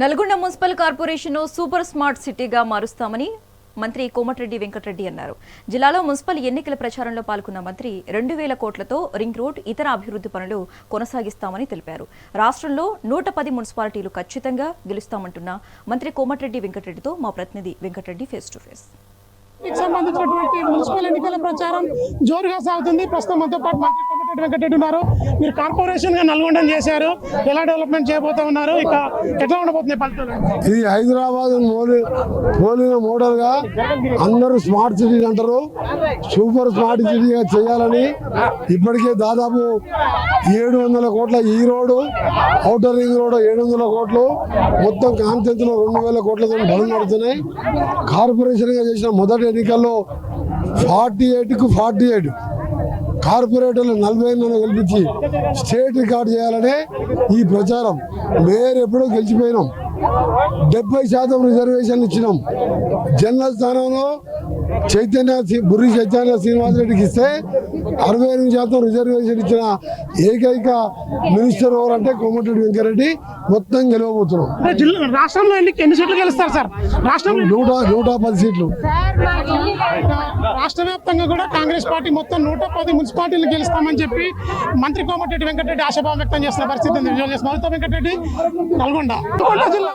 Nalgonda municipal corporation super smart సిటీగా మారుస్తామని మంత్రి కోమటిరెడ్డి వెంకటరెడ్డి అన్నారు. జిల్లాలో మున్సిపల్ ఎన్నికల ప్రచారంలో పాల్గొన్న మంత్రి 2000 కోట్లతో రింగ్ రోడ్ ఇతర అభివృద్ధి పనులు కొనసాగిస్తామని తెలిపారు. రాష్ట్రంలో 110 మున్సిపాలిటీలు ఖచ్చితంగా గెలుస్తామంటున్న మంత్రి కోమటిరెడ్డి వెంకటరెడ్డితో మా ప్రతినిధి వెంకటరెడ్డి ఫేస్ టు ఫేస్. సంబంధించినటువంటి మున్సిపల్ ఎన్నికల ప్రచారం జోరుగా సాగుతుంది. ప్రస్తుతం మనతో పాటు మంత్రి కోమటిరెడ్డి వెంకటరెడ్డి ఉన్నారు. మీరు కార్పొరేషన్ గా నల్గొండ చేశారు, ఎలా డెవలప్మెంట్ చేయబోతా ఉన్నారు, ఇక ఎట్లా ఉండబోతుంది ఫలితాలు? ఇది హైదరాబాద్ పోలిన మోడల్ గా అందరూ స్మార్ట్ సిటీ అంటారు. సూపర్ స్మార్ట్ సిటీగా చేయాలని ఇప్పటికే దాదాపు 700 కోట్ల ఈ రోడ్డు, ఔటర్ రింగ్ రోడ్ 700 కోట్లు, మొత్తం కాన్సెన్స్ లో 2000 కోట్లతో పనులు నడుతున్నాయి. కార్పొరేషన్ గా చేసిన మొదటి ఎన్నికల్లో 48కు 48 కార్పొరేటర్లు 48 గెలిపించి స్టేట్ రికార్డు చేయాలనే ఈ ప్రచారం. మేయర్ ఎప్పుడో గెలిచిపోయినాం, 70% రిజర్వేషన్లు ఇచ్చినాం. జనరల్ స్థానంలో బుర్రి చైతన్య శ్రీనివాసరెడ్డికి ఇస్తే 68% రిజర్వేషన్ ఇచ్చిన ఏకైక మినిస్టర్ ఎవరంటే కోమటిరెడ్డి వెంకటరెడ్డి. మొత్తం గెలవబోతున్నాం. రాష్ట్రంలో ఎన్ని సీట్లు గెలుస్తారు సార్? రాష్ట్రంలో 110 సీట్లు. రాష్ట్ర వ్యాప్తంగా కూడా కాంగ్రెస్ పార్టీ మొత్తం 110 మున్సిపాలిటీలు గెలుస్తామని చెప్పి మంత్రి కోమటిరెడ్డి వెంకటరెడ్డి ఆశాభావం వ్యక్తం చేస్తున్న పరిస్థితి ఉంది. వెంకటరెడ్డి, నల్గొండ జిల్లా.